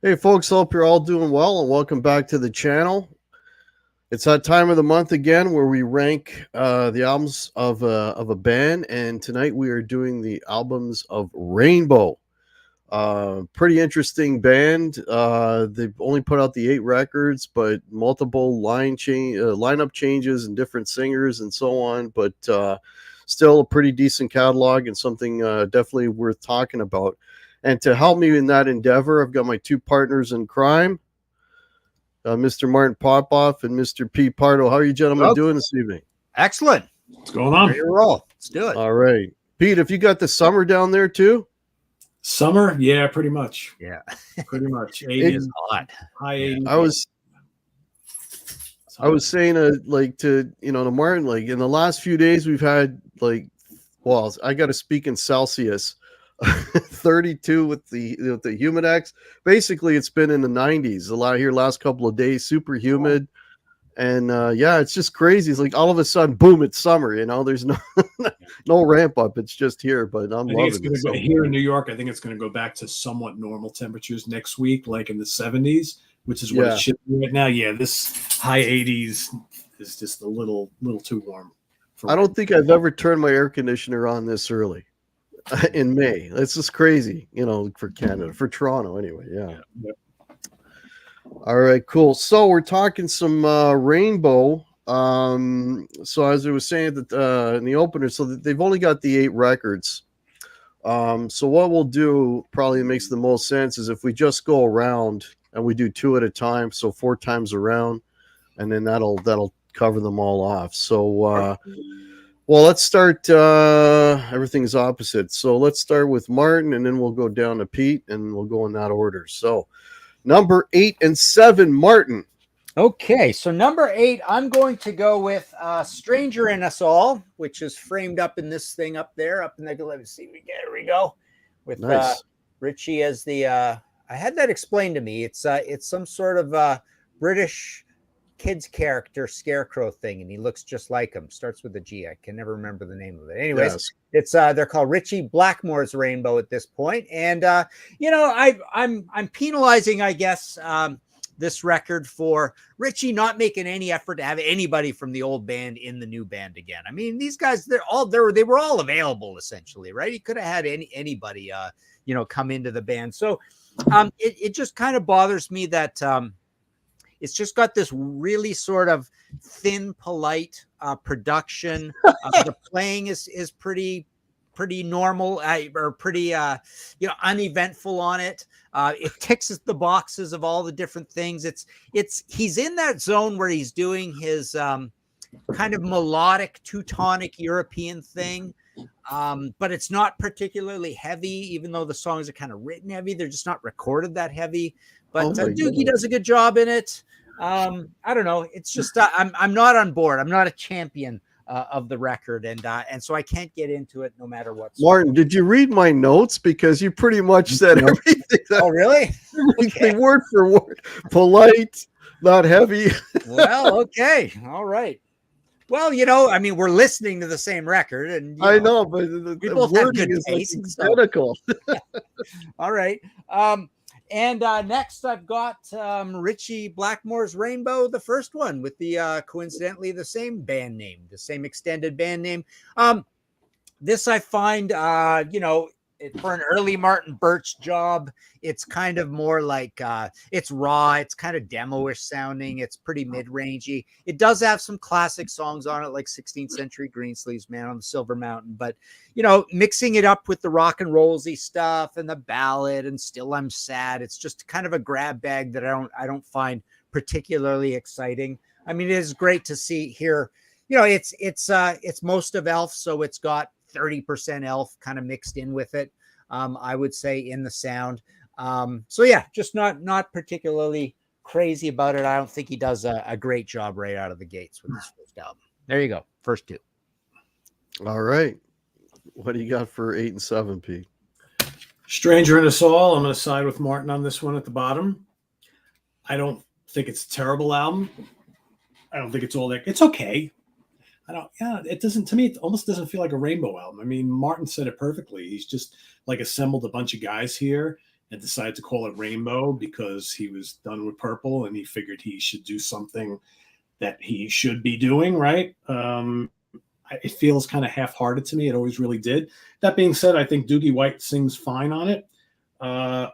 Hey folks, hope you're all doing well and welcome back to the channel. It's that time of the month again where we rank the albums of a band, and tonight we are doing the albums of Rainbow. Pretty interesting band. They've only put out the 8 records, but multiple lineup changes and different singers and so on, but still a pretty decent catalog and something definitely worth talking about. And to help me in that endeavor, I've got my 2 partners in crime, Mr. Martin Popoff and Mr. P. Pardo. How are you gentlemen doing this evening? Excellent. What's going on? Ready to roll. Let's do it. All right. Pete, have you got the summer down there too? Summer? Yeah, pretty much. Yeah. Pretty much. 80 is hot. High 80. I was saying to Martin, like in the last few days we've had I got to speak in Celsius. 32 with the Humidex. Basically, it's been in the 90s a lot here last couple of days, super humid, and it's just crazy. It's like all of a sudden, boom, it's summer. There's no ramp up. It's just here, but I'm loving it. Here in New York, I think it's going to go back to somewhat normal temperatures next week, like in the 70s, which is what it should be right now. Yeah, this high 80s is just a little too warm. I don't think I've ever turned my air conditioner on this early. In May. It's just crazy, for Canada, for Toronto anyway. Yeah. All right, cool. So we're talking some Rainbow. So as I was saying that in the opener, so that they've only got the 8 records. So what we'll do probably makes the most sense is if we just go around and we do 2 at a time, so 4 times around, and then that'll cover them all off. So well, let's start. Everything's opposite. So let's start with Martin, and then we'll go down to Pete, and we'll go in that order. So number 8 and 7, Martin. Okay, so number 8, I'm going to go with Stranger in Us All, which is framed up in this thing up there. Let me see. There we go. With nice. Richie as the... I had that explained to me. It's some sort of British... kids character scarecrow thing, and he looks just like him. Starts with a G. I can never remember the name of it. Anyways, yes. It's they're called Richie Blackmore's Rainbow at this point, and I'm penalizing, I guess, this record for Richie not making any effort to have anybody from the old band in the new band again. I mean, these guys, they were all available essentially, right? He could have had anybody come into the band. So it just kind of bothers me that it's just got this really sort of thin, polite production. The playing is pretty normal or pretty uneventful on it. It ticks the boxes of all the different things. He's in that zone where he's doing his kind of melodic Teutonic European thing. But it's not particularly heavy, even though the songs are kind of written heavy. They're just not recorded that heavy. But Doogie does a good job in it. I don't know. It's just I'm not on board. I'm not a champion of the record, and so I can't get into it no matter what. Martin, did you read my notes? Because you pretty much said everything. Oh, really? Okay. Word for word. Polite, not heavy. Well, okay. All right. Well, I mean, we're listening to the same record, and I know, but we both have good taste. Identical. All right. And next, I've got Richie Blackmore's Rainbow, the first one, with the coincidentally the same band name, the same extended band name. This I find, for an early Martin Birch job, it's kind of more like it's raw. It's kind of demo-ish sounding. It's pretty mid-rangey. It does have some classic songs on it, like 16th Century Greensleeves, Man on the Silver Mountain. But, mixing it up with the rock and rollsy stuff and the ballad and Still I'm Sad, it's just kind of a grab bag that I don't find particularly exciting. I mean, it is great to hear it's most of Elf, so it's got 30% Elf kind of mixed in with it. I would say in the sound. So yeah, just not particularly crazy about it. I don't think he does a great job right out of the gates with his first album. There you go, first two. All right, what do you got for 8 and 7, Pete? Stranger in Us All. I'm going to side with Martin on this one at the bottom. I don't think it's a terrible album. I don't think it's all that. It's okay. It doesn't, to me, it almost doesn't feel like a Rainbow album. I mean, Martin said it perfectly. He's just like assembled a bunch of guys here and decided to call it Rainbow because he was done with Purple and he figured he should do something that he should be doing, right? It feels kind of half-hearted to me. It always really did. That being said, I think Doogie White sings fine on it.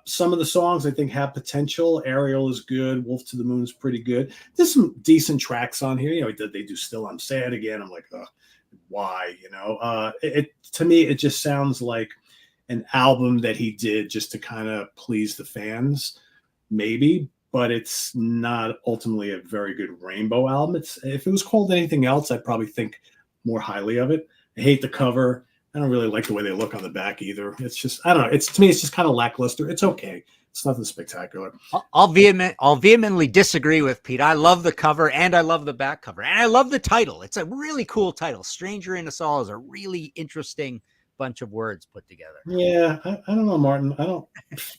Some of the songs I think have potential. Ariel is good. Wolf to the Moon is pretty good. There's some decent tracks on here. They do Still I'm Sad Again. I'm like, why? To me, it just sounds like an album that he did just to kind of please the fans, maybe. But it's not ultimately a very good Rainbow album. If it was called anything else, I'd probably think more highly of it. I hate the cover. I don't really like the way they look on the back either. It's just, I don't know. To me, it's just kind of lackluster. It's okay. It's nothing spectacular. I'll vehemently disagree with Pete. I love the cover and I love the back cover and I love the title. It's a really cool title. Stranger in Us All is a really interesting bunch of words put together. Yeah, I don't know, Martin.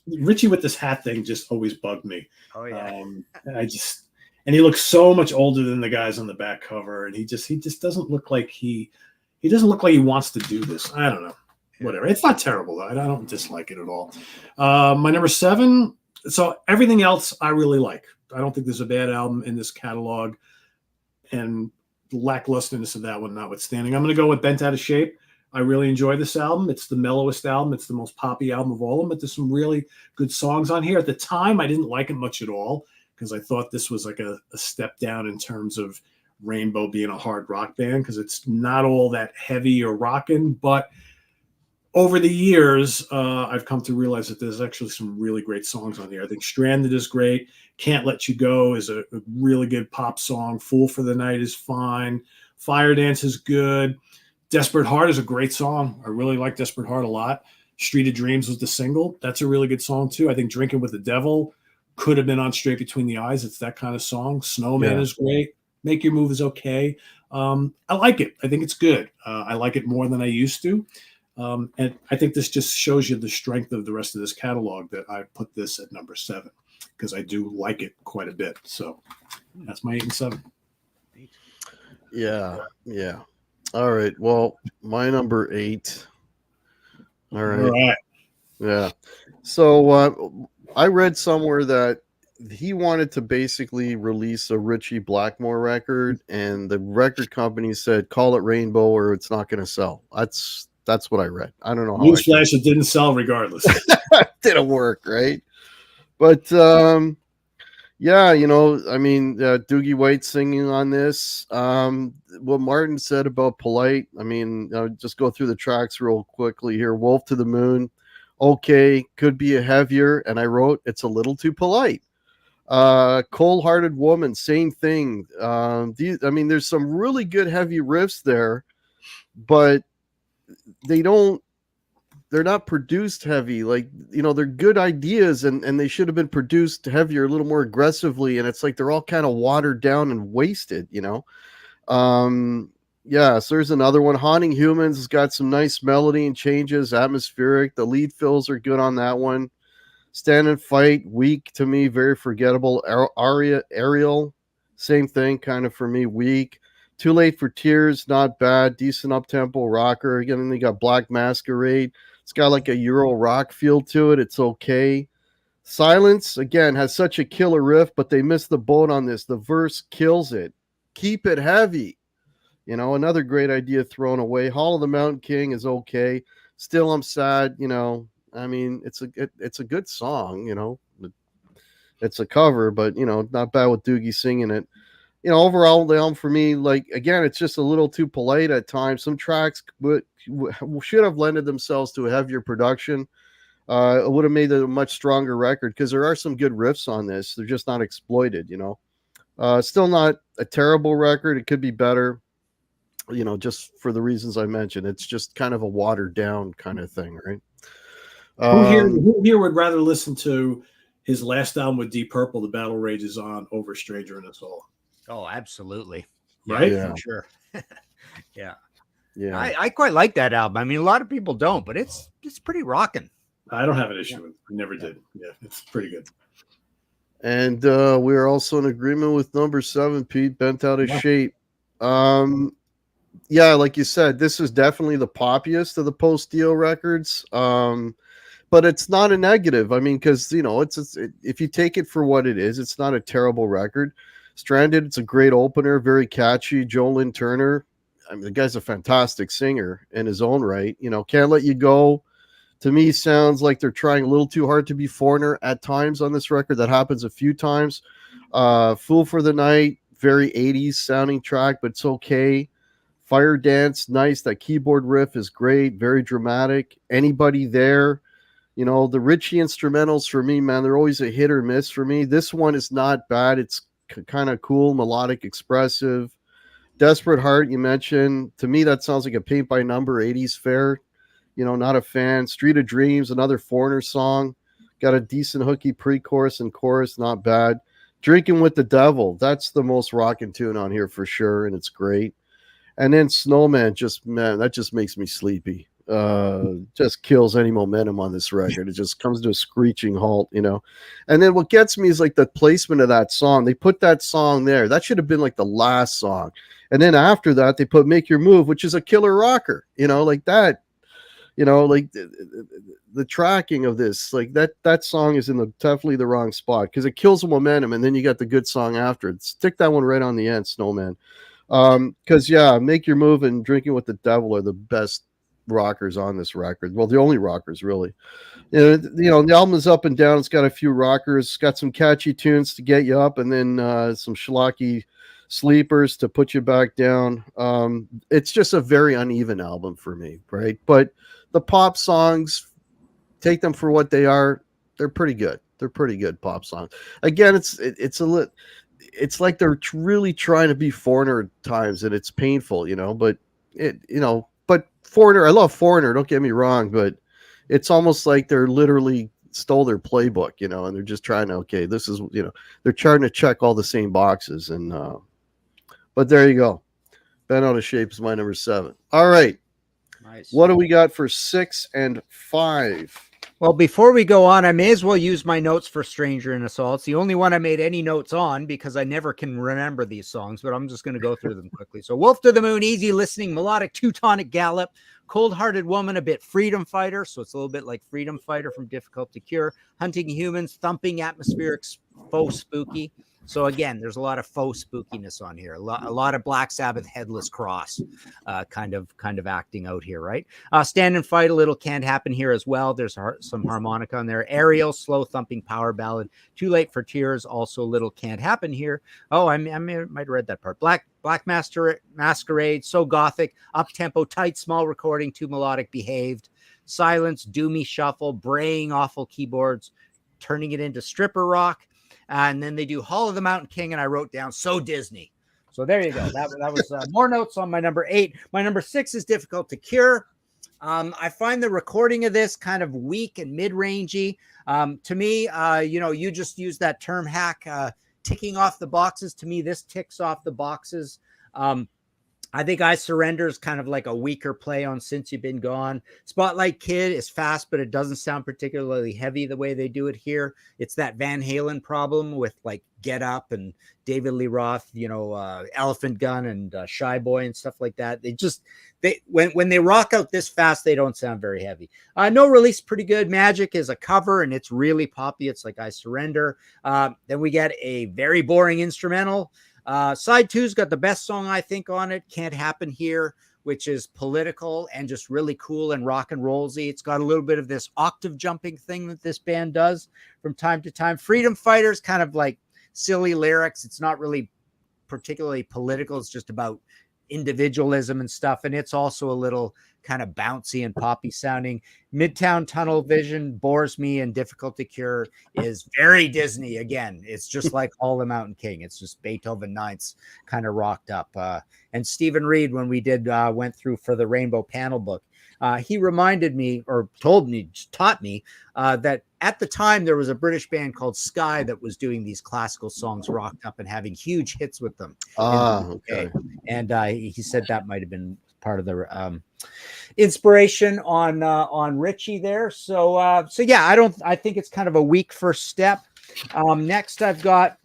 Richie with this hat thing just always bugged me. Oh yeah. And he looks so much older than the guys on the back cover, and he just doesn't look like he doesn't look like he wants to do this. I don't know. Whatever. It's not terrible though. I don't dislike it at all. My number 7. So everything else I really like. I don't think there's a bad album in this catalog, and the lacklusterness of that one notwithstanding. I'm going to go with Bent Out of Shape. I really enjoy this album. It's the mellowest album. It's the most poppy album of all of them, but there's some really good songs on here. At the time, I didn't like it much at all because I thought this was like a step down in terms of Rainbow being a hard rock band because it's not all that heavy or rocking. But over the years, I've come to realize that there's actually some really great songs on here. I think Stranded is great. Can't Let You Go is a really good pop song. Fool for the Night is fine. Fire Dance is good. Desperate Heart is a great song. I really like Desperate Heart a lot. Street of Dreams was the single. That's a really good song too. I think Drinking with the Devil could have been on Straight Between the Eyes. It's that kind of song. Snowman is great. Make Your Move is okay. I like it. I think it's good. I like it more than I used to. And I think this just shows you the strength of the rest of this catalog that I put this at number 7 because I do like it quite a bit. So that's my 8 and 7. Yeah. All right. Well, my number 8. All right. Yeah. So I read somewhere that he wanted to basically release a Richie Blackmore record, and the record company said, "Call it Rainbow, or it's not going to sell." That's what I read. I don't know how. Newsflash, it didn't sell regardless. Didn't work, right? But yeah, I mean, Doogie White singing on this. What Martin said about Polite. I mean, just go through the tracks real quickly here. Wolf to the Moon. Okay, could be a heavier, and I wrote it's a little too polite. Cold-Hearted Woman, same thing. I mean, there's some really good heavy riffs there, but they're not produced heavy. Like, they're good ideas and they should have been produced heavier, a little more aggressively. And it's like, they're all kind of watered down and wasted, Yeah. So there's another one. Haunting Humans has got some nice melody and changes, atmospheric. The lead fills are good on that one. Stand and Fight, weak to me, very forgettable. Ariel, same thing, kind of for me, weak. Too Late for Tears, not bad. Decent up-tempo rocker. Again, then they got Black Masquerade. It's got like a Euro rock feel to it. It's okay. Silence, again, has such a killer riff, but they missed the boat on this. The verse kills it. Keep it heavy. Another great idea thrown away. Hall of the Mountain King is okay. Still I'm Sad, I mean, it's a good song, It's a cover, but, not bad with Doogie singing it. Overall, the album for me, like, again, it's just a little too polite at times. Some tracks should have lended themselves to a heavier production. It would have made a much stronger record because there are some good riffs on this. They're just not exploited, Still not a terrible record. It could be better. just for the reasons I mentioned. It's just kind of a watered down kind of thing, right? Who here would rather listen to his last album with Deep Purple, The Battle Rages On, over Stranger in Us All? Oh, absolutely. Right? Yeah. For sure. Yeah. Yeah. I quite like that album. I mean, a lot of people don't, but it's pretty rocking. I don't have an issue with it. I never did. Yeah, it's pretty good. And we're also in agreement with number 7, Pete, Bent Out of Shape. Yeah, like you said, this is definitely the poppiest of the post-Dio records. But it's not a negative. I mean, because, if you take it for what it is, it's not a terrible record. Stranded, it's a great opener, very catchy. Joe Lynn Turner, I mean, the guy's a fantastic singer in his own right. Can't Let You Go, to me, sounds like they're trying a little too hard to be Foreigner at times on this record. That happens a few times. Fool for the Night, very 80s sounding track, but it's okay. Fire Dance, nice. That keyboard riff is great, very dramatic. Anybody There, the Ritchie instrumentals for me, man, they're always a hit or miss for me. This one is not bad. It's kind of cool, melodic, expressive. Desperate Heart, you mentioned. To me, that sounds like a paint by number 80s fare. Not a fan. Street of Dreams, another Foreigner song. Got a decent hooky pre-chorus and chorus, not bad. Drinking with the Devil, that's the most rocking tune on here for sure, and it's great. And then Snowman, that just makes me sleepy. Just kills any momentum on this record. It just comes to a screeching halt, And then what gets me is like the placement of that song. They put that song there. That should have been like the last song. And then after that, they put Make Your Move, which is a killer rocker, like that. Like the tracking of this, like that song is in definitely the wrong spot because it kills the momentum, and then you got the good song after it. Stick that one right on the end, Snowman. Because Make Your Move and Drinking with the Devil are the best rockers on this record. Well, the only rockers really. The album is up and down. It's got a few rockers. It's got some catchy tunes to get you up, and then some schlocky sleepers to put you back down. It's just a very uneven album for me, right? But the pop songs, take them for what they are. They're pretty good. They're pretty good pop songs. Again, it's like they're really trying to be Foreigner at times, and it's painful, but but Foreigner, I love Foreigner, don't get me wrong, but it's almost like they're literally stole their playbook, and they're just trying to, this is, they're trying to check all the same boxes. And, but there you go. Bent Out of Shape is my number 7. All right. Nice. What do we got for 6 and 5? Well, before we go on, I may as well use my notes for Stranger in Us All. It's the only one I made any notes on because I never can remember these songs, but I'm just going to go through them quickly. So Wolf to the Moon, easy listening, melodic Teutonic Gallop, Cold-Hearted Woman, a bit Freedom Fighter. So it's a little bit like Freedom Fighter from Difficult to Cure, Hunting Humans, thumping, atmospheric, faux spooky. So again, there's a lot of faux spookiness on here. A lot of Black Sabbath Headless Cross kind of acting out here, right? Stand and Fight, a little Can't Happen here as well. There's some harmonica on there. Ariel, slow thumping power ballad. Too Late for Tears, also a little Can't Happen here. Oh, I might have read that part. Black Masquerade, so gothic. Up tempo, tight, small recording, too melodic, Behaved. Silence, doomy shuffle, braying, awful keyboards, turning it into stripper rock. And then they do Hall of the Mountain King, and I wrote down So Disney. So there you go. That was more notes on my number 8. My number 6 is Difficult to Cure. I find the recording of this kind of weak and mid-rangey. To me, you just use that term hack, ticking off the boxes. To me, this ticks off the boxes. I think I Surrender is kind of like a weaker play on Since You've Been Gone. Spotlight Kid is fast, but it doesn't sound particularly heavy the way they do it here. It's that Van Halen problem with like Get Up and David Lee Roth, Elephant Gun and Shy Boy and stuff like that. When they rock out this fast, they don't sound very heavy. No Release, pretty good. Magic is a cover and it's really poppy. It's like I Surrender. Then we get a very boring instrumental. Side 2's got the best song, I think, on it, Can't Happen Here, which is political and just really cool and rock and rollsy. It's got a little bit of this octave jumping thing that this band does from time to time. Freedom Fighters, kind of like silly lyrics. It's not really particularly political. It's just about individualism and stuff. And it's also a little kind of bouncy and poppy sounding. Midtown Tunnel Vision bores me, and Difficult to Cure is very Disney again. It's just like All the Mountain King. It's just Beethoven Ninths kind of rocked up. And Stephen Reed, when we went through for the Rainbow Panel book, he reminded me, or taught me that at the time there was a British band called Sky that was doing these classical songs rocked up and having huge hits with them. Okay. And he said that might have been part of the inspiration on Richie there. So yeah, I think it's kind of a weak first step. Next I've got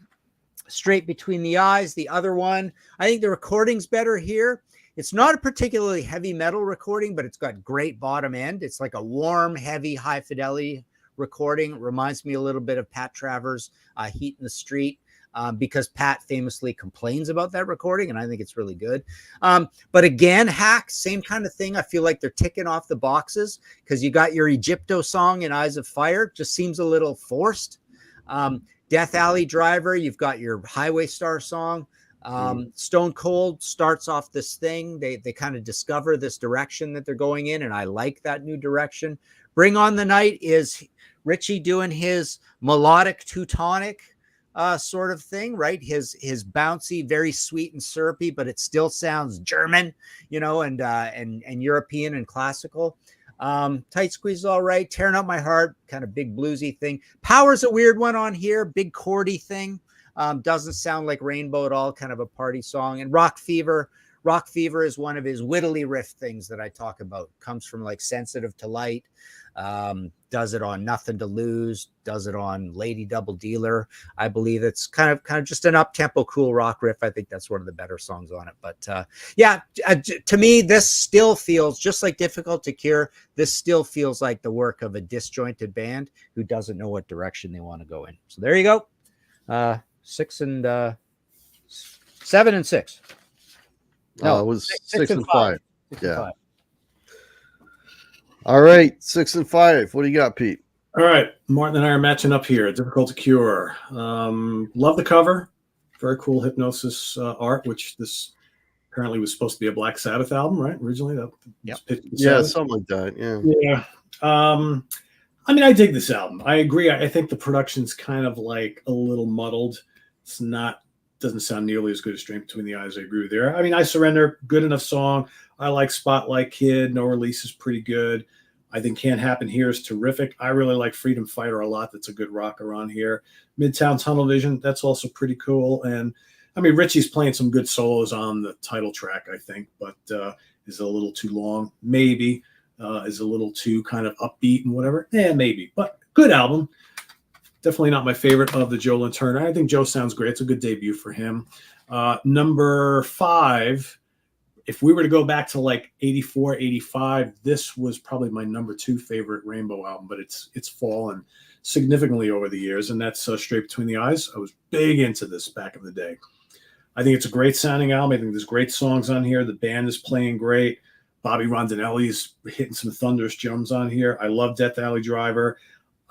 Straight Between the Eyes, the other one. I think the recording's better here. It's not a particularly heavy metal recording, but it's got great bottom end. It's like a warm, heavy, high fidelity recording. It reminds me a little bit of Pat Travers' Heat in the Street, because Pat famously complains about that recording, and I think it's really good. But again, Hack, same kind of thing. I feel like they're ticking off the boxes, because you got your Egypto song in Eyes of Fire, just seems a little forced. Death Alley Driver, you've got your Highway Star song. Stone Cold starts off this thing. They kind of discover this direction that they're going in, and I like that new direction. Bring on the Night is Richie doing his melodic Teutonic sort of thing, right? His bouncy, very sweet and syrupy, but it still sounds German, and European and classical. Tight Squeeze is all right. Tearing Up My Heart, kind of big bluesy thing. Power's a weird one on here, big chordy thing. Doesn't sound like Rainbow at all, kind of a party song. And Rock Fever is one of his wittily riff things that I talk about. Comes from like Sensitive to Light, does it on Nothing to Lose, does it on Lady Double Dealer. I believe it's kind of just an up-tempo cool rock riff. I think that's one of the better songs on it. But to me, this still feels just like Difficult to Cure. This still feels like the work of a disjointed band who doesn't know what direction they want to go in. So there you go. 7 and 6. No, it was 6 and 5. 6 and 5. All right, 6 and 5. What do you got, Pete? All right, Martin and I are matching up here. Difficult to Cure. Love the cover. Very cool Hypnosis art, which this apparently was supposed to be a Black Sabbath album, right? Originally, Yeah, something like that. Yeah. I mean, I dig this album. I agree. I think the production's kind of like a little muddled. Doesn't sound nearly as good as Straight Between the Eyes. I agree with there. I mean, I Surrender, good enough song. I like Spotlight Kid. No Release is pretty good. I think Can't Happen Here is terrific. I really like Freedom Fighter a lot. That's a good rocker on here. Midtown Tunnel Vision, that's also pretty cool. And I mean, Richie's playing some good solos on the title track, I think, but is a little too long. Maybe is a little too kind of upbeat and whatever. Maybe, but good album. Definitely not my favorite of the Joe Lynn Turner. I think Joe sounds great. It's a good debut for him. Number 5, if we were to go back to like 84, 85, this was probably my number 2 favorite Rainbow album, but it's fallen significantly over the years, and that's Straight Between the Eyes. I was big into this back in the day. I think it's a great sounding album. I think there's great songs on here. The band is playing great. Bobby Rondinelli's hitting some thunderous drums on here. I love Death Alley Driver.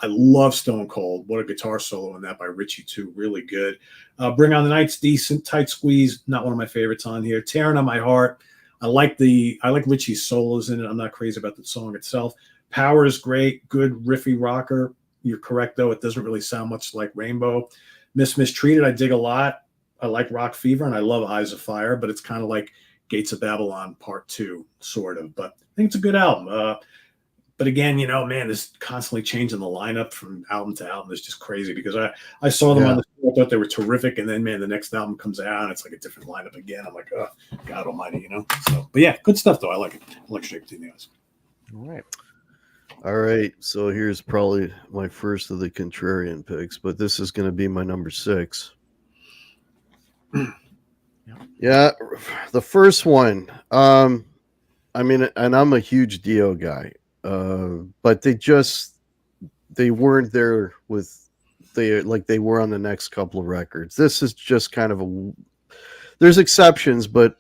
I love Stone Cold. What a guitar solo in that by Richie, too. Really good. Bring on the Night's decent. Tight Squeeze, not one of my favorites on here. Tearing on My Heart. I like Richie's solos in it. I'm not crazy about the song itself. Power is great. Good riffy rocker. You're correct, though. It doesn't really sound much like Rainbow. Mistreated, I dig a lot. I like Rock Fever, and I love Eyes of Fire, but it's kind of like Gates of Babylon Part 2, sort of. But I think it's a good album. But again, it's constantly changing the lineup from album to album. It's just crazy because I saw them on the show. I thought they were terrific. And then, the next album comes out and it's like a different lineup again. I'm like, oh, God almighty, So, but yeah, good stuff, though. I like it. I like Straight Between the Eyes. All right. So here's probably my first of the contrarian picks, but this is going to be my number 6. Yeah. The first one, I mean, and I'm a huge Dio guy. But they weren't there like they were on the next couple of records. This is just kind of there's exceptions, but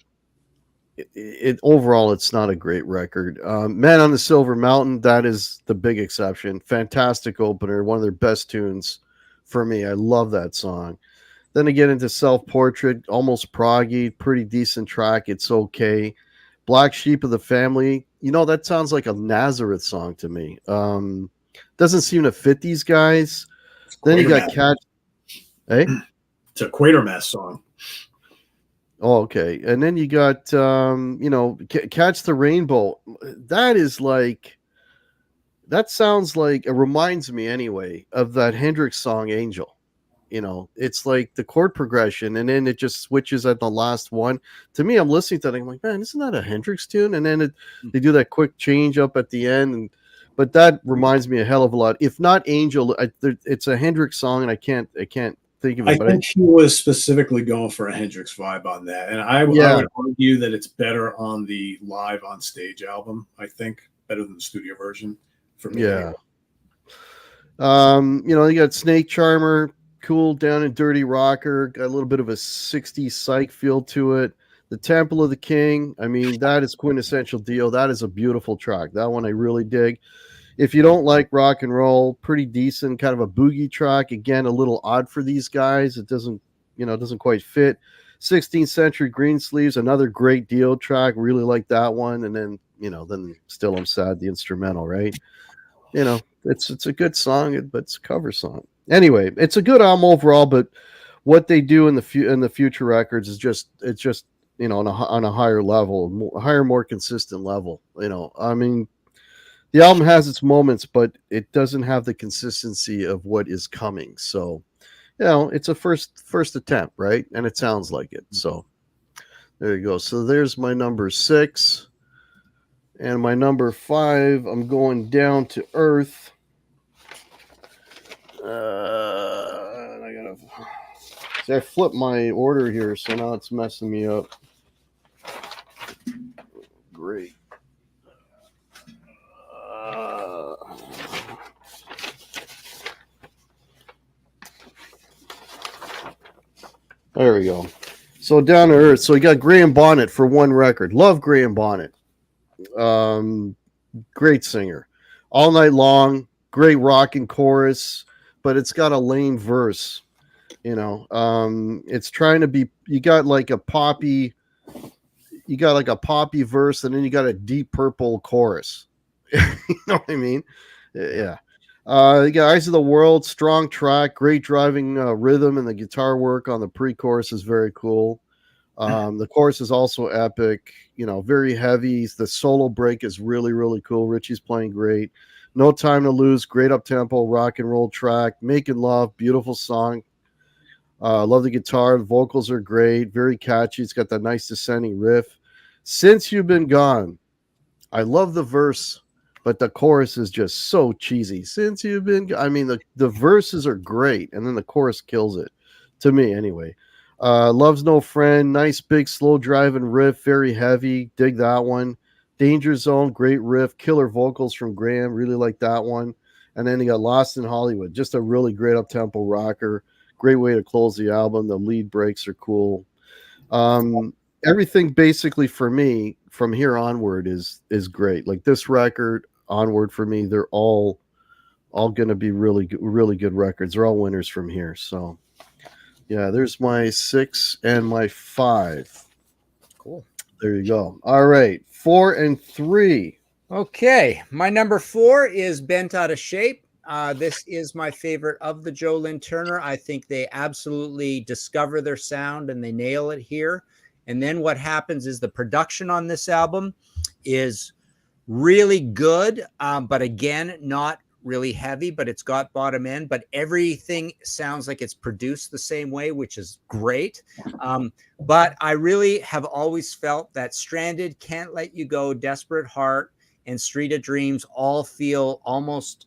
it overall it's not a great record. Man on the Silver Mountain, that is the big exception. Fantastic opener, one of their best tunes for me. I love that song. Then I get into Self-Portrait, almost proggy, pretty decent track. It's okay. Black Sheep of the Family. That sounds like a Nazareth song to me. Doesn't seem to fit these guys. Then you got Cat. Hey? It's a Quatermass song. Oh, okay. And then you got, Catch the Rainbow. That sounds like, it reminds me anyway of that Hendrix song, Angel. It's like the chord progression, and then it just switches at the last one. To me, I'm listening to that, I'm like, man, isn't that a Hendrix tune? And then they do that quick change up at the end, but that reminds me a hell of a lot. If not Angel, it's a Hendrix song, and I can't think of it. I think he was specifically going for a Hendrix vibe on that, and I would argue that it's better on the live on stage album. I think better than the studio version for me. Yeah. You got Snake Charmer. Cool down and dirty rocker, got a little bit of a 60s psych feel to it. The Temple of the King, I mean, that is quintessential Dio. That is a beautiful track. That one I really dig. If you don't like rock and roll, pretty decent, kind of a boogie track. Again, a little odd for these guys. It doesn't quite fit. 16th Century Greensleeves, another great Dio track. Really like that one. And then, then Still I'm Sad, the instrumental, right? It's a good song, but it's a cover song. Anyway, it's a good album overall, but what they do in the future records is just on a higher level, more consistent level. I mean, the album has its moments, but it doesn't have the consistency of what is coming. So, it's a first attempt, right? And it sounds like it. So there you go. So there's my number 6, and my number 5. I'm going down to earth. I flipped my order here, so now it's messing me up. Great. There we go. So down to earth. So you got Graham Bonnet for one record. Love Graham Bonnet. Great singer. All Night Long. Great rocking chorus, but it's got a lame verse. It's trying to be. You got like a poppy verse, and then you got a Deep Purple chorus. You know what I mean? Yeah. You got Eyes of the World, strong track, great driving rhythm, and the guitar work on the pre-chorus is very cool. The chorus is also epic. Very heavy. The solo break is really, really cool. Richie's playing great. No Time to Lose, great up-tempo rock and roll track. Making Love, beautiful song. Love the guitar. The vocals are great, very catchy. It's got that nice descending riff. Since You've Been Gone, I love the verse, but the chorus is just so cheesy. Since You've Been Gone. I mean, the verses are great, and then the chorus kills it, to me anyway. Love's No Friend, nice big slow driving riff, very heavy. Dig that one. Danger Zone, great riff, killer vocals from Graham, really like that one. And then you got Lost in Hollywood, just a really great up-tempo rocker. Great way to close the album. The lead breaks are cool. Everything basically for me from here onward is great. Like this record onward for me, they're all going to be really good records. They're all winners from here. So yeah, there's my 6 and my 5. Cool. There you go. All right, 4 and 3. Okay, my number 4 is Bent Out of Shape. This is my favorite of the Joe Lynn Turner. I think they absolutely discover their sound and they nail it here. And then what happens is the production on this album is really good, but again, not really heavy, but it's got bottom end, but everything sounds like it's produced the same way, which is great. But I really have always felt that Stranded, Can't Let You Go, Desperate Heart, and Street of Dreams all feel almost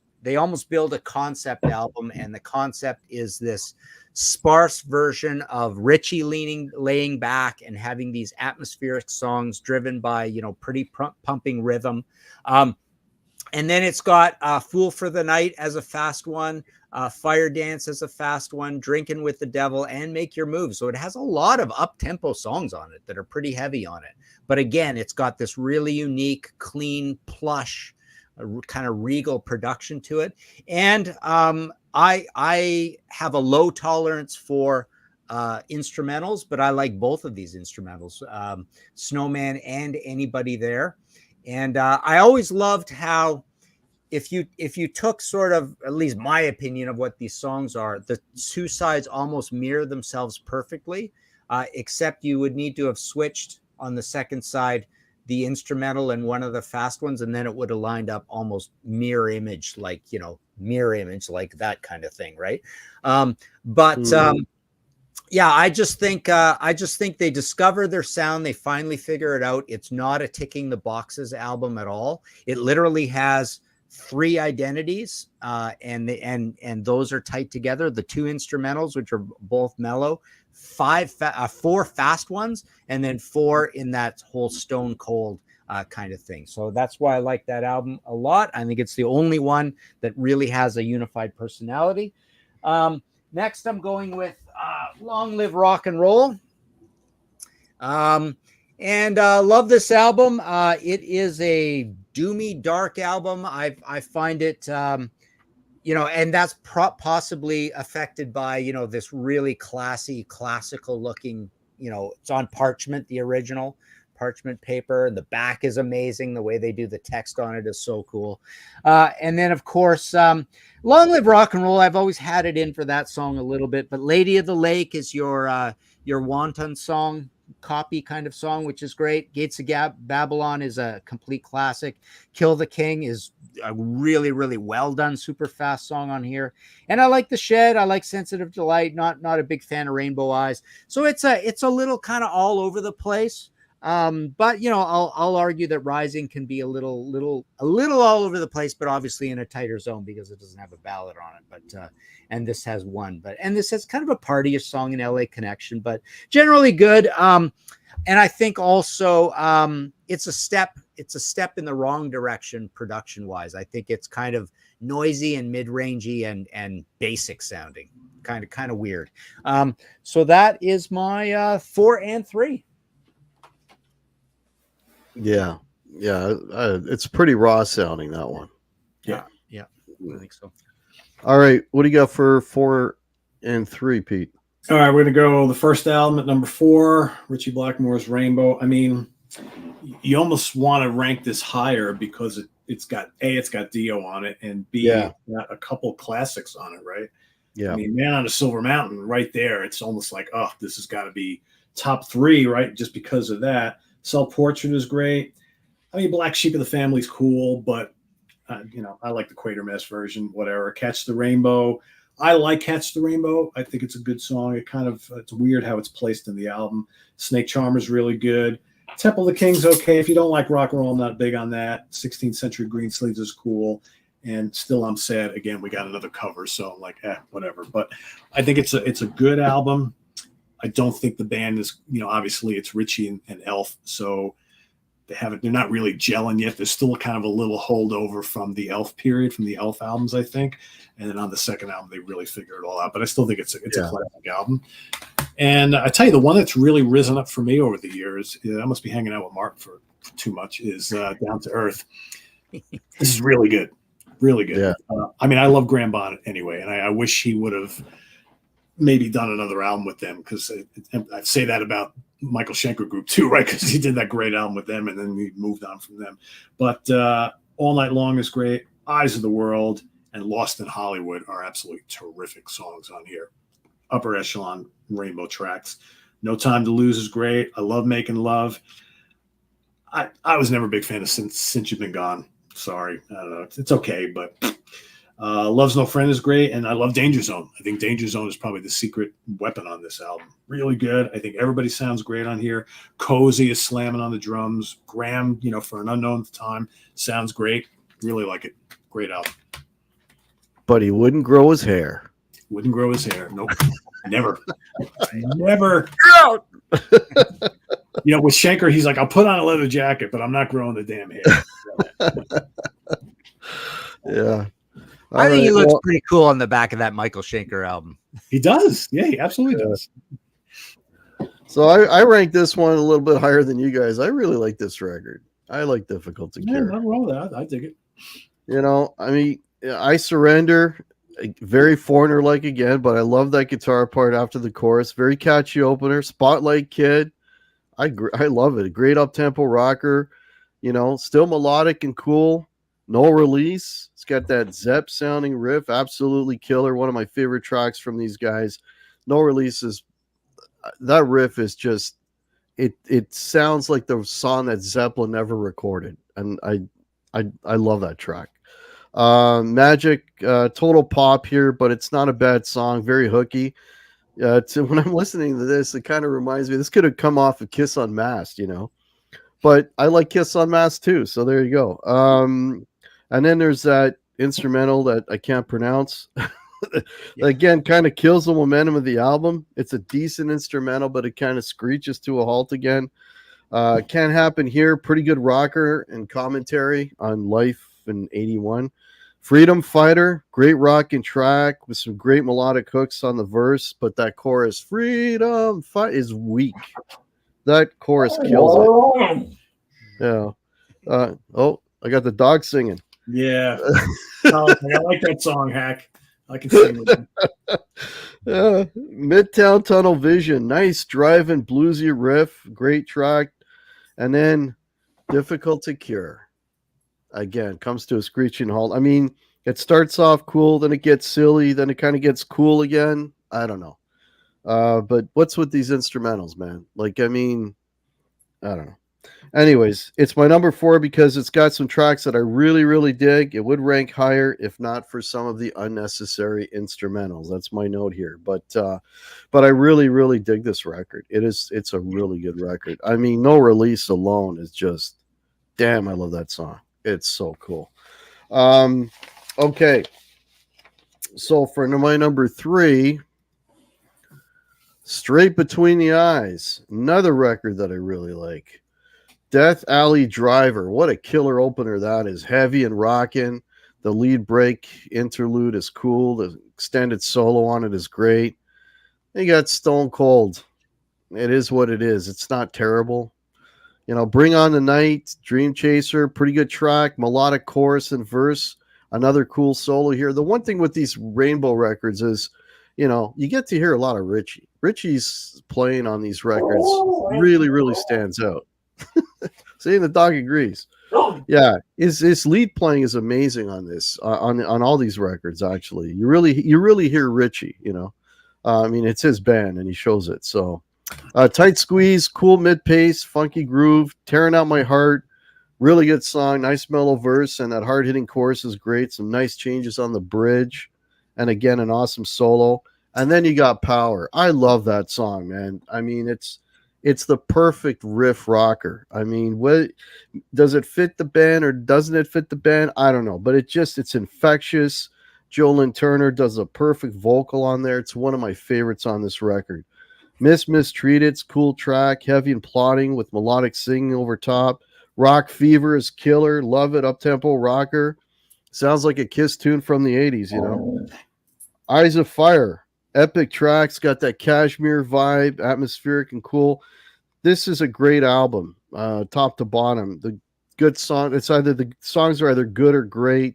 build a concept album, and the concept is this sparse version of Richie laying back and having these atmospheric songs driven by, pretty pumping rhythm. And then it's got Fool for the Night as a fast one, Fire Dance as a fast one, Drinking with the Devil, and Make Your Move. So it has a lot of up-tempo songs on it that are pretty heavy on it. But again, it's got this really unique, clean, plush, kind of regal production to it. And I have a low tolerance for instrumentals, but I like both of these instrumentals, Snowman and Anybody There. And I always loved how if you took sort of, at least my opinion of what these songs are, the two sides almost mirror themselves perfectly, except you would need to have switched on the second side the instrumental and one of the fast ones, and then it would have lined up almost mirror image, like, you know, mirror image, like that kind of thing, right? Yeah, I just think they discover their sound. They finally figure it out. It's not a ticking the boxes album at all. It literally has 3 identities, and those are tight together. The 2 instrumentals, which are both mellow, 4 fast ones, and then 4 in that whole stone cold kind of thing. So that's why I like that album a lot. I think it's the only one that really has a unified personality. Next, I'm going with Long Live Rock and Roll. And love this album. It is a doomy, dark album. I find it, you know, and that's possibly affected by, you know, this really classy, classical looking, you know, it's on parchment, the original parchment paper. The back is amazing. The way they do the text on it is so cool. And then, of course, Long Live Rock and Roll. I've always had it in for that song a little bit, but Lady of the Lake is your Wanton song copy kind of song, which is great. Gates of Babylon is a complete classic. Kill the King is a really, really well done, super fast song on here. And I like The Shed. I like Sensitive Delight. Not a big fan of Rainbow Eyes. So it's a little kind of all over the place. But you know, I'll argue that Rising can be a little all over the place, but obviously in a tighter zone because it doesn't have a ballad on it. But and this has one, and this has kind of a partyish song in LA Connection, but generally good. And I think also it's a step in the wrong direction production wise. I think it's kind of noisy and mid-rangey and basic sounding, kind of weird. So that is my 4 and 3. Yeah. It's pretty raw sounding, that one. Yeah, I think so. All right, what do you got for 4 and 3, Pete? All right, we're gonna go the first album at number 4, Richie Blackmore's Rainbow. I mean, you almost want to rank this higher because it's got Dio on it, and B, it's got a couple classics on it, right? Yeah. I mean, Man on a Silver Mountain, right there. It's almost like, oh, this has got to be top 3, right? Just because of that. Self Portrait is great. I mean, Black Sheep of the Family is cool, but you know, I like the Quatermass version. Whatever. Catch the Rainbow. I like Catch the Rainbow. I think it's a good song. It's weird how it's placed in the album. Snake Charmer's really good. Temple of the King's okay. If you don't like rock and roll, I'm not big on that. 16th Century Greensleeves is cool. And still, I'm sad. Again, we got another cover, so I'm like, whatever. But I think it's a good album. I don't think the band is, you know, obviously it's Richie and Elf, so they're not really gelling yet. There's still kind of a little holdover from the Elf period, from the Elf albums, I think. And then on the second album, they really figure it all out. But I still think it's a classic album. And I tell you, the one that's really risen up for me over the years, I must be hanging out with Mark for too much, is Down to Earth. This is really good. Really good. Yeah. I mean, I love Graham Bonnet anyway, and I wish he would have maybe done another album with them, because I say that about Michael Schenker Group too, right? Because he did that great album with them and then he moved on from them. But All Night Long is great. Eyes of the World and Lost in Hollywood are absolutely terrific songs on here. Upper echelon Rainbow tracks. No Time to Lose is great. I love Making Love. I was never a big fan of Since You've Been Gone. Sorry. I don't know. It's okay, but Love's No Friend is great, and I love Danger Zone. I think Danger Zone is probably the secret weapon on this album. Really good. I think everybody sounds great on here. Cozy is slamming on the drums. Graham, you know, for an unknown time, sounds great. Really like it. Great album. But he wouldn't grow his hair. Wouldn't grow his hair. Nope. Never. Never. You know, with Schenker, he's like, I'll put on a leather jacket, but I'm not growing the damn hair. Yeah. I think he looks pretty cool on the back of that Michael Schenker album. He does. Yeah, he absolutely does. So I rank this one a little bit higher than you guys. I really like this record. I like Difficult to Cure. Nothing wrong with that. I dig it. You know, I mean, I Surrender. Very Foreigner-like again, but I love that guitar part after the chorus. Very catchy opener. Spotlight Kid. I love it. A great up-tempo rocker. Still melodic and cool. No release. It's got that Zepp sounding riff. Absolutely killer. One of my favorite tracks from these guys. No release is that riff is just it sounds like the song that Zeppelin never recorded, and I love that track. Magic, total pop here, but it's not a bad song. Very hooky. When I'm listening to this, it kind of reminds me. This could have come off of Kiss Unmasked, but I like Kiss Unmasked too. So there you go. And then there's that instrumental that I can't pronounce. Again, kind of kills the momentum of the album. It's a decent instrumental, but it kind of screeches to a halt again. Can't Happen Here. Pretty good rocker and commentary on life in 81. Freedom Fighter, great rocking track with some great melodic hooks on the verse, but that chorus, Freedom Fight, is weak. That chorus kills it. Yeah. I got the dog singing. Yeah. I like that song, Hack. I can sing it. Midtown Tunnel Vision, nice driving bluesy riff, great track. And then Difficult to Cure. Again, comes to a screeching halt. I mean, it starts off cool, then it gets silly, then it kind of gets cool again. I don't know. But what's with these instrumentals, man? I don't know. Anyways, it's my number 4 because it's got some tracks that I really, really dig. It would rank higher if not for some of the unnecessary instrumentals. That's my note here. But I really, really dig this record. It's a really good record. I mean, No Release alone is just, damn, I love that song. It's so cool. Okay. So for my number 3, Straight Between the Eyes, another record that I really like. Death Alley Driver, what a killer opener that is. Heavy and rocking. The lead break interlude is cool. The extended solo on it is great. You got Stone Cold. It is what it is. It's not terrible. Bring On the Night, Dream Chaser, pretty good track. Melodic chorus and verse. Another cool solo here. The one thing with these Rainbow records is, you get to hear a lot of Richie. Richie's playing on these records really, really stands out. See, the dog agrees. Yeah, his lead playing is amazing on this, on all these records. Actually, you really hear Richie. I mean, it's his band and he shows it. So, Tight Squeeze, cool mid pace, funky groove, Tearing Out My Heart. Really good song, nice mellow verse, and that hard hitting chorus is great. Some nice changes on the bridge, and again, an awesome solo. And then you got Power. I love that song, man. I mean, it's the perfect riff rocker. I mean, does it fit the band or doesn't it fit the band? I don't know, but it's infectious. Jolyn Turner does a perfect vocal on there. It's one of my favorites on this record. Mistreated's cool track, heavy and plotting with melodic singing over top. Rock Fever is killer. Love it. Up-tempo rocker. Sounds like a Kiss tune from the 80s, Eyes of Fire. Epic tracks. Got that Kashmir vibe. Atmospheric and cool. This is a great album, top to bottom. The good song. It's either the songs are either good or great.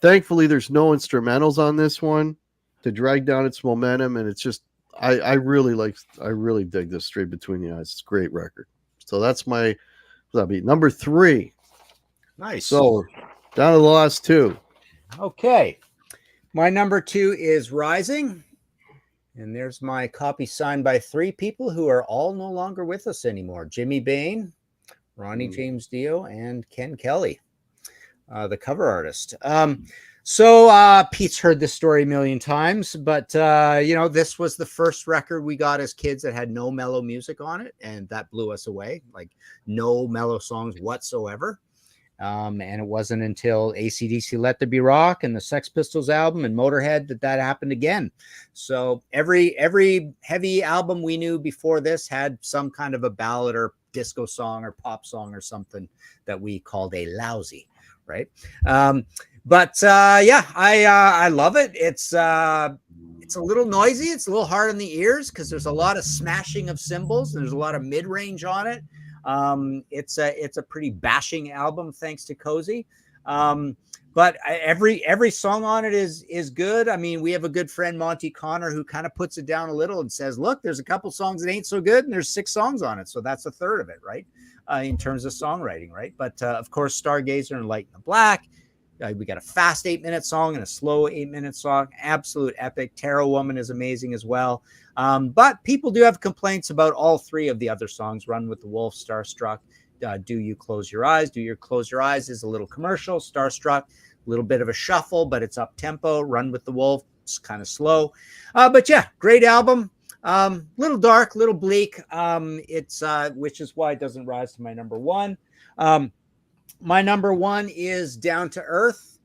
Thankfully, there's no instrumentals on this one to drag down its momentum, and it's just I really dig this Straight Between the Eyes. It's a great record. So that's that'll be number 3. Nice. So down to the last 2. Okay. My number 2 is Rising. And there's my copy signed by 3 people who are all no longer with us anymore. Jimmy Bain, Ronnie James Dio, and Ken Kelly, the cover artist. So Pete's heard this story a million times, but, this was the first record we got as kids that had no mellow music on it, and that blew us away, like no mellow songs whatsoever. And it wasn't until AC/DC Let There Be Rock and the Sex Pistols album and Motorhead that happened again. So every heavy album we knew before this had some kind of a ballad or disco song or pop song or something that we called a lousy, right? I love it. It's a little noisy. It's a little hard on the ears because there's a lot of smashing of cymbals and there's a lot of mid-range on it. It's a pretty bashing album, thanks to Cozy. But every song on it is good. I mean, we have a good friend, Monty Connor, who kind of puts it down a little and says, look, there's a couple songs that ain't so good, and there's 6 songs on it. So that's a third of it, right? In terms of songwriting, right? But of course, Stargazer and Light in the Black. We got a fast 8-minute song and a slow 8-minute song. Absolute epic. Tarot Woman is amazing as well. But people do have complaints about all 3 of the other songs. Run with the Wolf, Starstruck. Do You Close Your Eyes? Do You Close Your Eyes is a little commercial. Starstruck, a little bit of a shuffle, but it's up tempo. Run with the Wolf, it's kind of slow. But yeah, great album. Little dark, little bleak. It's which is why it doesn't rise to my number 1. My number 1 is Down to Earth.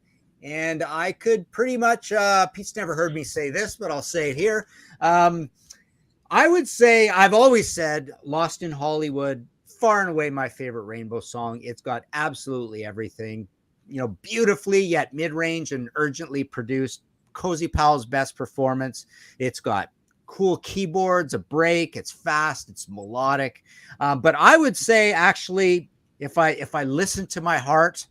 And I could pretty much, Pete's never heard me say this, but I'll say it here. I would say, I've always said Lost in Hollywood, far and away my favorite Rainbow song. It's got absolutely everything, beautifully yet mid-range and urgently produced. Cozy Powell's best performance. It's got cool keyboards, a break. It's fast. It's melodic. But I would say, actually, if I listen to my heart,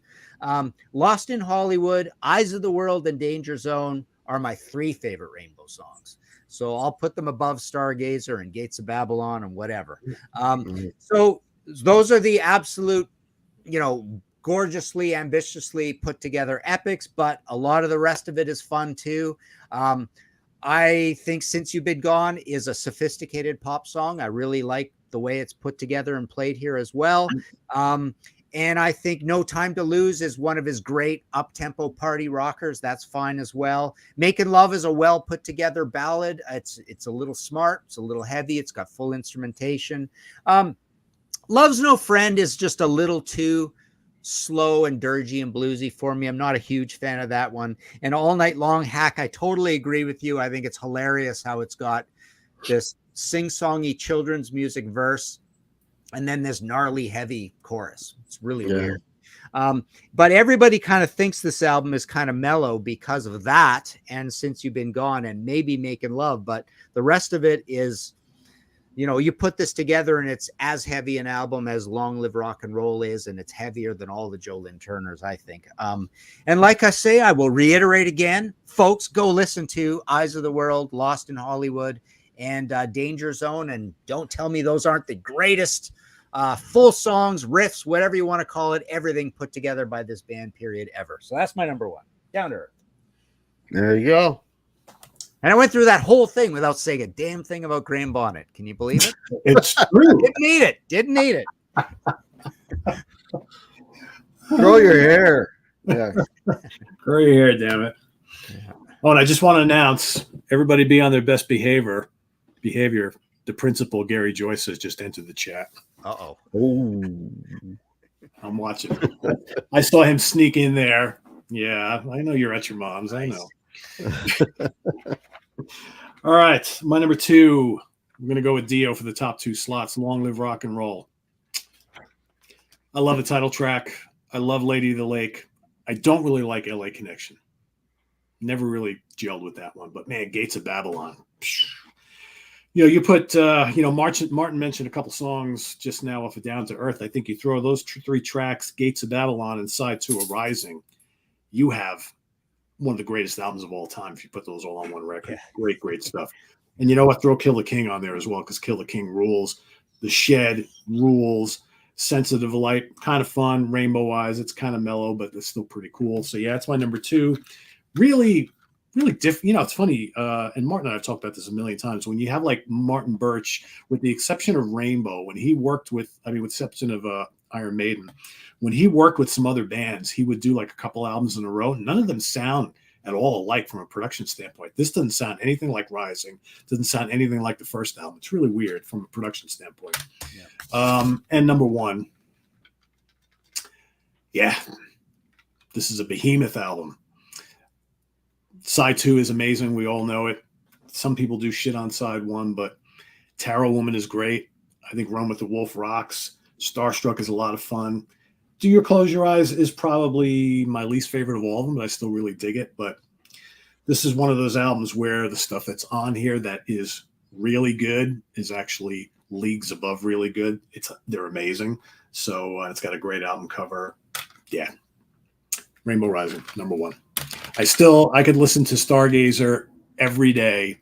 Lost in Hollywood, Eyes of the World, and Danger Zone are my 3 favorite Rainbow songs. So I'll put them above Stargazer and Gates of Babylon and whatever. So those are the absolute, gorgeously, ambitiously put together epics, but a lot of the rest of it is fun too. I think Since You've Been Gone is a sophisticated pop song. I really like the way it's put together and played here as well. And I think No Time to Lose is one of his great up-tempo party rockers. That's fine as well. Making Love is a well put together ballad. It's a little smart. It's a little heavy. It's got full instrumentation. Love's No Friend is just a little too slow and dirgy and bluesy for me. I'm not a huge fan of that one. And All Night Long, Hack, I totally agree with you. I think it's hilarious how it's got this sing-songy children's music verse and then this gnarly heavy chorus. It's really weird. But everybody kind of thinks this album is kind of mellow because of that and Since You've Been Gone and maybe Making Love, but the rest of it is, you put this together and it's as heavy an album as Long Live Rock and Roll is, and it's heavier than all the Joe Lynn Turners, I think. And like I say, I will reiterate again, folks, go listen to Eyes of the World, Lost in Hollywood, and Danger Zone, and don't tell me those aren't the greatest full songs, riffs, whatever you want to call it, everything put together by this band period ever. So that's my number 1, Down to Earth. There you go. And I went through that whole thing without saying a damn thing about Graham Bonnet. Can you believe it? It's true. Didn't need it. Grow your hair. Yeah. Grow your hair, damn it. Oh, and I just want to announce, everybody be on their best behavior. The principal, Gary Joyce, has just entered the chat. Uh-oh. I'm watching. I saw him sneak in there. Yeah, I know you're at your mom's. I know. All right, my number 2. I'm going to go with Dio for the top 2 slots. Long Live Rock and Roll. I love the title track. I love Lady of the Lake. I don't really like LA Connection. Never really gelled with that one. But, man, Gates of Babylon. You put, Martin mentioned a couple songs just now off of Down to Earth. I think you throw those 3 tracks, Gates of Babylon and Side 2 Arising, you have one of the greatest albums of all time if you put those all on one record. Yeah. Great stuff. And you know what? Throw Kill the King on there as well, because Kill the King rules. The Shed rules. Sensitive Light, kind of fun. Rainbow Eyes, it's kind of mellow, but it's still pretty cool. So yeah, it's my number 2. Really different. It's funny. And Martin and I have talked about this a million times. When you have like Martin Birch, with the exception of Rainbow, when he worked with the exception of Iron Maiden, when he worked with some other bands, he would do like a couple albums in a row. None of them sound at all alike from a production standpoint. This doesn't sound anything like Rising. Doesn't sound anything like the first album. It's really weird from a production standpoint. Yeah. And number 1, this is a behemoth album. Side 2 is amazing. We all know it. Some people do shit on Side 1, but Tarot Woman is great. I think Run with the Wolf rocks. Starstruck is a lot of fun. Do You Close Your Eyes is probably my least favorite of all of them, but I still really dig it. But this is one of those albums where the stuff that's on here that is really good is actually leagues above really good. They're amazing. So it's got a great album cover. Yeah. Rainbow Rising, number one. I could listen to Stargazer every day,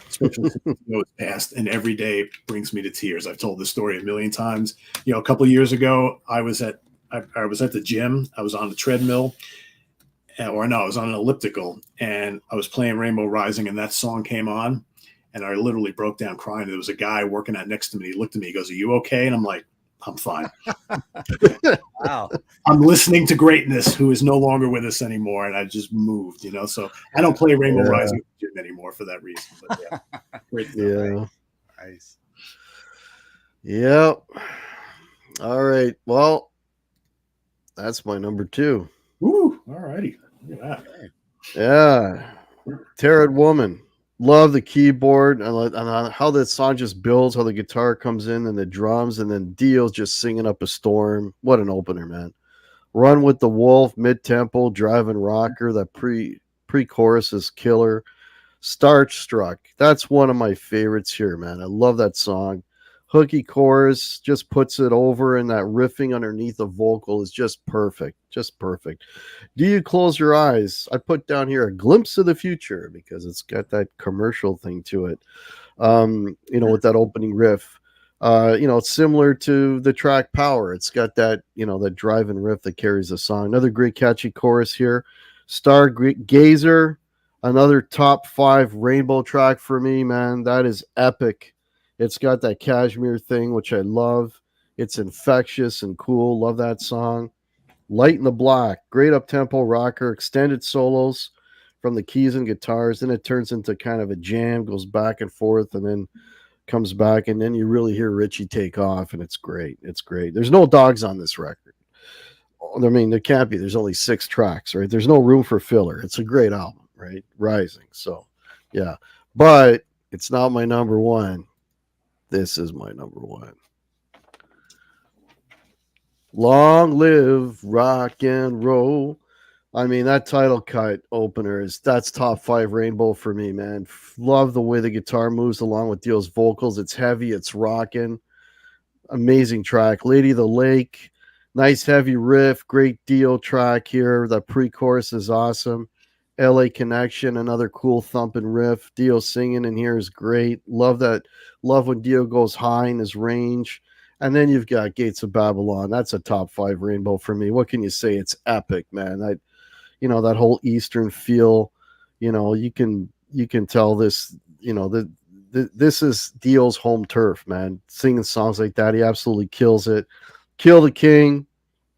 especially since it was past, and every day brings me to tears. I've told this story a million times. A couple of years ago, I was at the gym. I was on the treadmill, I was on an elliptical, and I was playing Rainbow Rising, and that song came on, and I literally broke down crying. There was a guy working out next to me. He looked at me. He goes, "Are you okay?" And I'm like, "I'm fine." Wow. I'm listening to greatness who is no longer with us anymore, and I just moved, So I don't play Rainbow Rising anymore for that reason. But yeah, great. Yeah. Nice. Yep. All right. Well, that's my number 2. Ooh, all righty. Look at that. Yeah. Tarot Woman. Love the keyboard and how that song just builds, how the guitar comes in and the drums, and then Dio's just singing up a storm. What an opener, man. Run with the Wolf, mid-tempo, driving rocker. That pre-chorus is killer. Starstruck. That's one of my favorites here, man. I love that song. Hooky chorus just puts it over, and that riffing underneath the vocal is just perfect. Just perfect. Do you close your eyes? I put down here a glimpse of the future because it's got that commercial thing to it. With that opening riff. It's similar to the track Power. It's got that, that driving riff that carries the song. Another great catchy chorus here. Stargazer, another top 5 rainbow track for me, man. That is epic. It's got that cashmere thing, which I love. It's infectious and cool. Love that song. Light in the Black, great up-tempo rocker, extended solos from the keys and guitars. Then it turns into kind of a jam, goes back and forth, and then comes back, and then you really hear Richie take off, and it's great. It's great. There's no dogs on this record. I mean, there can't be. There's only 6 tracks, right? There's no room for filler. It's a great album, right? Rising. So, yeah. But it's not my number 1. This is my number 1. Long live rock and roll. I mean, that title cut opener that's top 5 rainbow for me, man. Love the way the guitar moves along with Dio's vocals. It's heavy, it's rocking. Amazing track. Lady of the Lake, nice heavy riff. Great Dio track here. The pre-chorus is awesome. LA Connection, another cool thumping riff. Dio singing in here is great. Love that. Love when Dio goes high in his range. And then you've got Gates of Babylon. That's a top 5 rainbow for me. What can you say? It's epic, man. That whole Eastern feel, you can tell this, this is Dio's home turf, man. Singing songs like that, he absolutely kills it. Kill the King,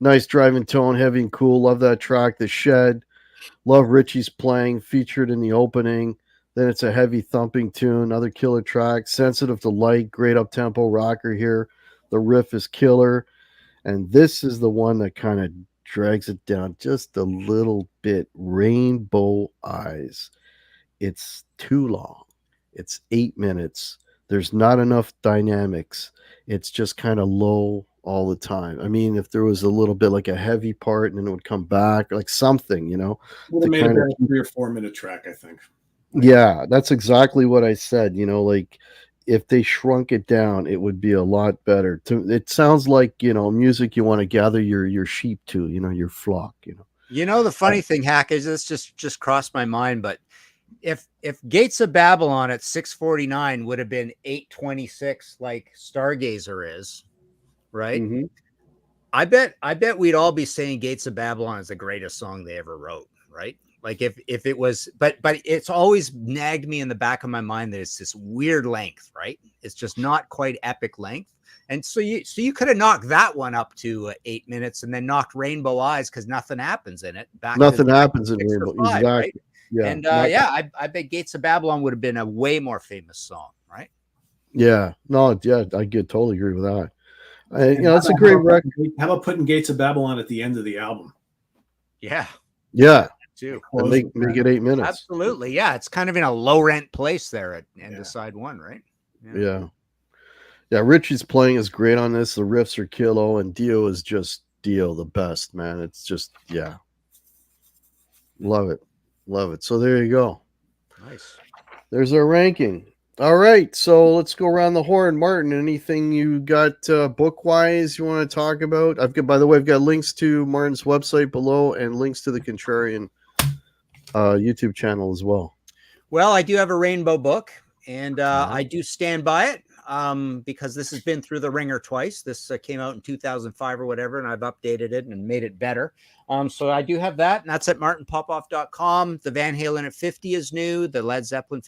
nice driving tone, heavy and cool. Love that track. The Shed, love Richie's playing, featured in the opening. Then it's a heavy thumping tune, another killer track. Sensitive to Light, great up-tempo rocker here. The riff is killer. And this is the one that kind of drags it down just a little bit. Rainbow Eyes. It's too long. It's 8 minutes. There's not enough dynamics. It's just kind of low all the time. I mean, if there was a little bit like a heavy part and then it would come back, like something, Would have made it a 3 or 4 minute track, I think. Yeah, that's exactly what I said. Like if they shrunk it down, it would be a lot better. It sounds like, music you want to gather your sheep to, your flock, The funny thing, Hack, is this just crossed my mind, but if Gates of Babylon at 6:49 would have been 8:26 like Stargazer is, right? Mm-hmm. I bet we'd all be saying Gates of Babylon is the greatest song they ever wrote, right? Like if it was, but it's always nagged me in the back of my mind that it's this weird length, right? It's just not quite epic length. And so you could have knocked that one up to 8 minutes and then knocked Rainbow Eyes because nothing happens in it. Nothing happens in Rainbow. 5, exactly. Right? Yeah. And I bet Gates of Babylon would have been a way more famous song, right? Yeah. No, yeah, I totally agree with that. It's a great record. How about putting Gates of Babylon at the end of the album? Yeah. Yeah. Too. And make it 8 minutes. Absolutely. Yeah. It's kind of in a low rent place there at end of side 1, right? Yeah. Yeah. Richie's playing is great on this. The riffs are kilo, and Dio is just Dio, the best, man. It's just, yeah. Love it. Love it. So there you go. Nice. There's our ranking. All right, so let's go around the horn. Martin, anything you got book wise you want to talk about? By the way, I've got links to Martin's website below and links to the Contrarian YouTube channel as well. Well, I do have a rainbow book, and I do stand by it because this has been through the ringer twice. This came out in 2005 or whatever, and I've updated it and made it better. So I do have that, and that's at martinpopoff.com. The Van Halen at 50 is new. The Led Zeppelin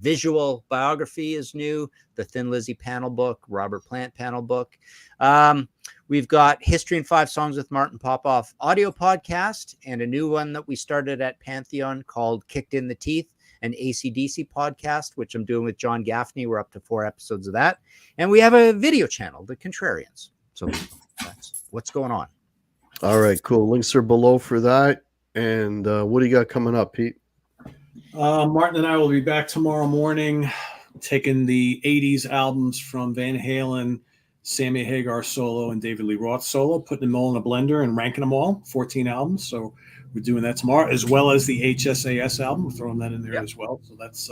visual biography is new. The Thin Lizzy panel book, Robert Plant panel book. We've got History in 5 Songs with Martin Popoff audio podcast, and a new one that we started at Pantheon called Kicked in the Teeth, an AC/DC podcast, which I'm doing with John Gaffney. We're up to 4 episodes of that. And we have a video channel, The Contrarians. So that's what's going on. All right, cool. Links are below for that. And what do you got coming up, Pete? Martin and I will be back tomorrow morning, taking the 80s albums from Van Halen, Sammy Hagar solo, and David Lee Roth solo, putting them all in a blender and ranking them all, 14 albums. So we're doing that tomorrow, as well as the HSAS album. We're throwing that in there as well. So that's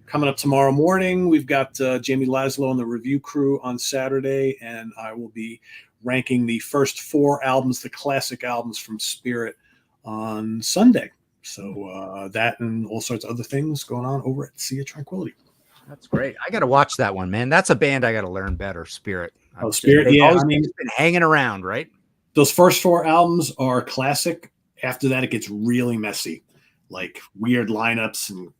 coming up tomorrow morning. We've got Jamie Laszlo and the review crew on Saturday, and I will be ranking the first 4 albums, the classic albums from Spirit, on Sunday. So that and all sorts of other things going on over at Sea of Tranquility. That's great. I got to watch that one, man. That's a band I got to learn better. Spirit. Oh, Spirit. Yeah, I mean, it's been hanging around, right? Those first 4 albums are classic. After that, it gets really messy, like weird lineups and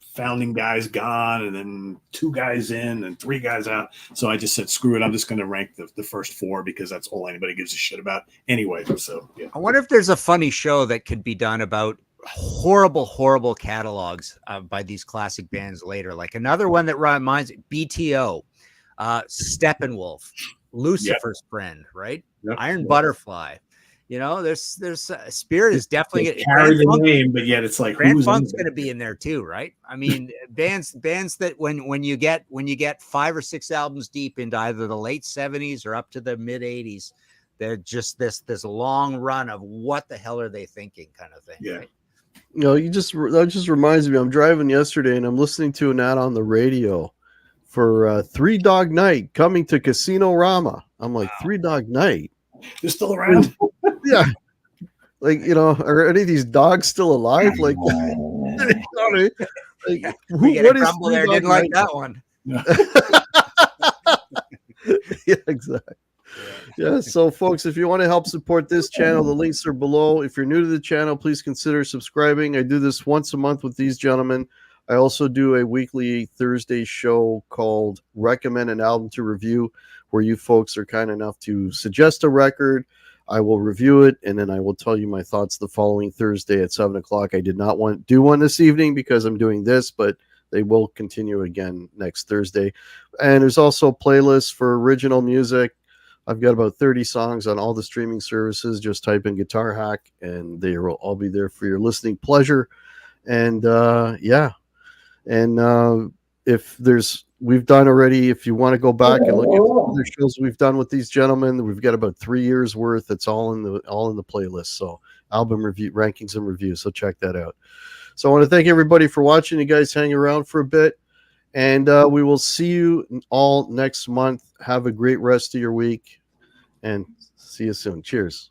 founding guys gone, and then 2 guys in and 3 guys out. So I just said, screw it. I'm just going to rank the first 4 because that's all anybody gives a shit about anyway. So yeah. I wonder if there's a funny show that could be done about horrible catalogs by these classic bands later. Like another one that reminds BTO, Steppenwolf, Lucifer's Friend, right? Yep. Iron Butterfly. You know, there's Spirit is definitely carry the name, but yet it's like Grand Funk's going to be in there too, right? I mean, bands that when you get 5 or 6 albums deep into either the late 70s or up to the mid 80s, they're just this long run of what the hell are they thinking kind of thing. Yeah. Right? You know, that just reminds me. I'm driving yesterday and I'm listening to an ad on the radio for 3 Dog Night coming to Casino Rama. I'm like, 3 Dog Night? They're still around? Yeah. Like, you know, are any of these dogs still alive? Like, you know what I mean? Like, what is there? Didn't like that one. Yeah, exactly. Yeah, so folks, if you want to help support this channel, the links are below. If you're new to the channel, please consider subscribing. I do this once a month with these gentlemen. I also do a weekly Thursday show called Recommend an Album to Review, where you folks are kind enough to suggest a record. I will review it, and then I will tell you my thoughts the following Thursday at 7 o'clock. I did not want to do one this evening because I'm doing this, but they will continue again next Thursday. And there's also playlists for original music. I've got about 30 songs on all the streaming services. Just type in Guitar Hack, and they will all be there for your listening pleasure. And we've done already, if you want to go back and look at the shows we've done with these gentlemen, we've got about 3 years worth. It's all in the playlist. So album review, rankings and reviews. So check that out. So I want to thank everybody for watching. You guys hang around for a bit, and we will see you all next month. Have a great rest of your week, and see you soon. Cheers.